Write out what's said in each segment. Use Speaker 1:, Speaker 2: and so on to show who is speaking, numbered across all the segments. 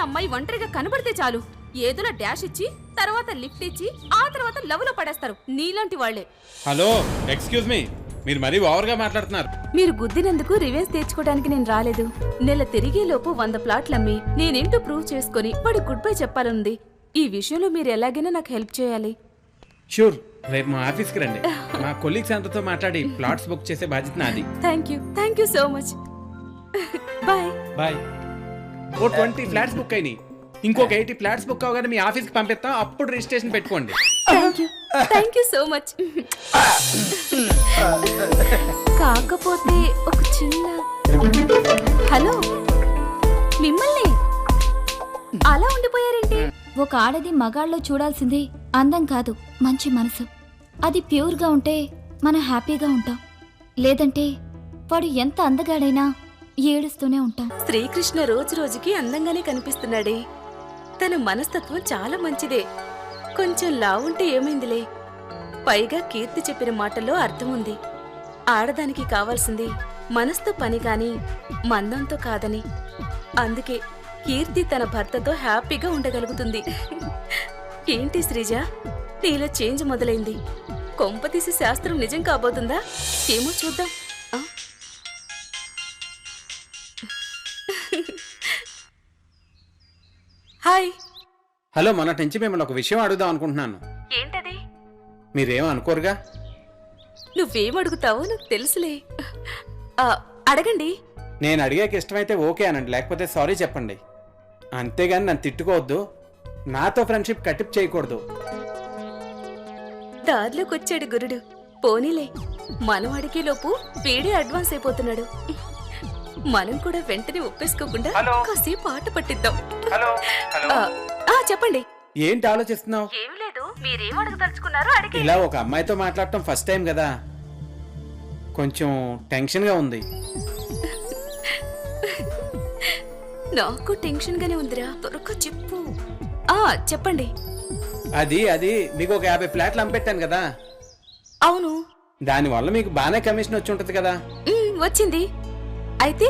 Speaker 1: అమ్మాయి ఒంటరిగా కనబడితే చాలు ఏదోలా డాష్ ఇచ్చి తర్వాత లిఫ్ట్ ఇచ్చి ఆ తర్వాత లవ్ లో పడేస్తారు. నీలాంటి వాళ్లే.
Speaker 2: హలో, ఎక్స్క్యూజ్ మీ, మీరు మరీ ఓవర్గా మాట్లాడుతున్నారు.
Speaker 1: మీరు గుద్దినందుకు రివెంజ్ తెచ్చుకోవడానికి నేను రాలేదు. నెల తిరిగేలోపు 100 ప్లాట్లమ్మి నేనేంటో ప్రూవ్ చేసుకుని వాడి గుడ్ బై చెప్పాలనుంది. ఈ విషయంలో మీరు ఎలాగైనా నాకు హెల్ప్ చేయాలి.
Speaker 2: షూర్, రేపు మా ఆఫీస్కి రండి. మా కొలీగ్స్ అందరితో మాట్లాడి ప్లాట్స్ బుక్ చేసే బాధ్యత నాది.
Speaker 1: Thank you so much. Bye
Speaker 2: bye. ఓ 20 ఫ్లాట్స్ బుక్ అయినాయి. ఇంకొక 80 ఫ్లాట్స్ బుక్ అవగానే మీ ఆఫీస్కి పంపిస్తాం. అప్పుడు రిజిస్ట్రేషన్ పెట్టుకోండి.
Speaker 1: Thank you so much. కాకపోతే ఒక చిన్న హలో, మిమ్మల్ని అలా ఉండిపోయారేంటి?
Speaker 3: ఒక ఆడది మగాళ్ళలో చూడాల్సింది అందం కాదు, మంచి మనసు. అది ప్యూర్గా ఉంటే మనం హ్యాపీగా ఉంటాం. లేదంటే వాడు ఎంత అందగాడైనా ఏడుస్తూనే ఉంటాం.
Speaker 1: శ్రీకృష్ణ రోజు రోజుకి అందంగానే కనిపిస్తున్నాడే. తన మనస్తత్వం చాలా మంచిదే. కొంచెం లావుంటే ఏమైందిలే. పైగా కీర్తి చెప్పిన మాటల్లో అర్థం ఉంది. ఆడదానికి కావాల్సింది మనసుతో పని కాని మందంతో కాదని. అందుకే కీర్తి తన భర్తతో హ్యాపీగా ఉండగలుగుతుంది. ఏంటి శ్రీజ, నీలో చేంజ్ మొదలైంది. కొంపతీసి శాస్త్రం నిజం కాబోతుందా? ఏమో చూద్దాం. హాయ్.
Speaker 2: హలో, మొన్నటి నుంచి మిమ్మల్ని ఒక విషయం అడుగుదాం అనుకుంటున్నాను.
Speaker 1: ఏంటది?
Speaker 2: మీరేం అనుకోరుగా?
Speaker 1: నువ్వేం అడుగుతావో నాకు తెలుసులే. అడగండి.
Speaker 2: నేను అడిగాక ఇష్టమైతే ఓకే అనండి, లేకపోతే సారీ చెప్పండి. అంతేగాని నన్ను తిట్టుకోవద్దు. నాతో ఫ్రెండ్షిప్ కటిప్ చేయకూడదు.
Speaker 1: దారిలోకొచ్చాడు గురుడు. పోనీలే, మనం అడిగేలోపు వీడే అడ్వాన్స్ అయిపోతున్నాడు. మనం కూడా వెంటనే ఒప్పేసుకోకుండా కాసేపు ఆట పట్టిద్దాం. చెప్పండి.
Speaker 2: ఏంటి ఆలోచిస్తున్నావు?
Speaker 1: ఏం లేదు, మీరేం అడగదలుచుకున్నారో అడిగి.
Speaker 2: ఇలా ఒక అమ్మాయితో మాట్లాడటం ఫస్ట్ టైం కదా, కొంచెం టెన్షన్ గా ఉంది.
Speaker 1: నాకు టెన్షన్ గానే ఉందిరా. త్వరగా చెప్పు. చెప్పండి.
Speaker 2: అది మీకు ఒక 50 ఫ్లాట్లు అమ్మెట్టాను కదా.
Speaker 1: అవును.
Speaker 2: దానివల్ల మీకు బాగానే కమిషన్ వచ్చి ఉంటది కదా.
Speaker 1: వచ్చింది. అయితే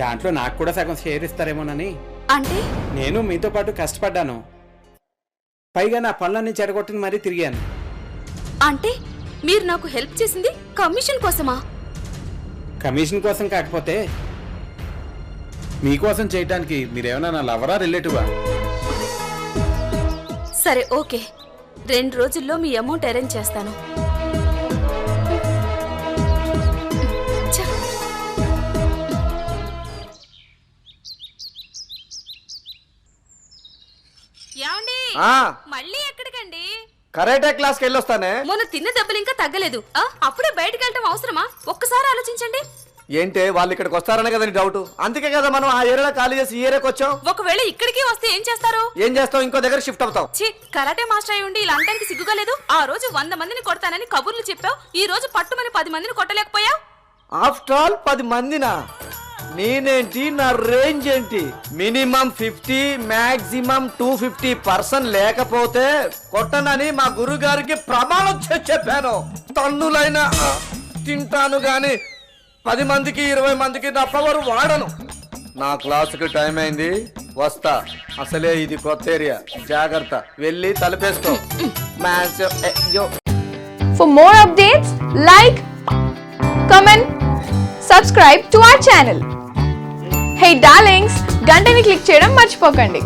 Speaker 2: దాంట్లో నాకు కూడా సగం షేర్ ఇస్తారేమోనని.
Speaker 1: అంటే
Speaker 2: నేను మీతో పాటు కష్టపడ్డాను, పైగా నా పనులన్నీ చెడగొట్టుని మరీ తిరిగాను.
Speaker 1: అంటే మీరు నాకు హెల్ప్ చేసింది కమిషన్ కోసమా?
Speaker 2: కమిషన్ కోసం కాకపోతే మీకోసం చేయడానికి మీరేమన్నా నా లవరా, రిలేటివా?
Speaker 1: సరే, ఓకే. 2 రోజుల్లో మీ అమౌంట్ అరేంజ్ చేస్తాను. మళ్ళీ ఎక్కడికండి?
Speaker 4: కరాటే క్లాస్కి వెళ్ళొస్తానే.
Speaker 1: మొన్న తిన్న దెబ్బలు ఇంకా తగ్గలేదు. అప్పుడే బయటకు వెళ్ళటం అవసరమా? ఒక్కసారి ఆలోచించండి.
Speaker 4: ఏంటే వాళ్ళు ఇక్కడికి వస్తారనే కదా డౌట్. అందుకే కదా మనం ఆ ఏరియాలో ఖాళీ చేసి ఈ ఏరియాకి వచ్చాం.
Speaker 1: ఒకవేళ ఇక్కడికి వస్తే ఏం చేస్తారు?
Speaker 4: ఏం చేస్తావు? ఇంకో దగ్గర షిఫ్ట్ అవుతావు.
Speaker 1: కరాటే మాస్టర్ అయి ఉండి ఇలా అంటానికి సిగ్గుగా లేదు? ఆ రోజు 100 మందిని కొడతానని కబుర్లు చెప్పావు. ఈ రోజు పట్టుమని 10 మందిని కొట్టలేకపోయావు.
Speaker 4: After all 10 మందినా? నేనేంటి, నా రేంజ్ ఏంటి? మినిమం 50, మాక్సిమం 250% లేకపోతే కొట్టనని మా గురువు గారికి ప్రమాణం చెప్పాను. తన్నులైనా తింటాను గాని 10 మందికి 20 మందికి నా పవర్ వాడను. నా క్లాసుకి టైం అయింది, వస్తా. అసలే ఇది కొత్త ఏరియా, జాగ్రత్త. వెళ్ళి తలపేసుకో.
Speaker 5: For more updates, like, comment, subscribe to our channel. Hey darlings, గంటని click చేయడం మర్చిపోకండి.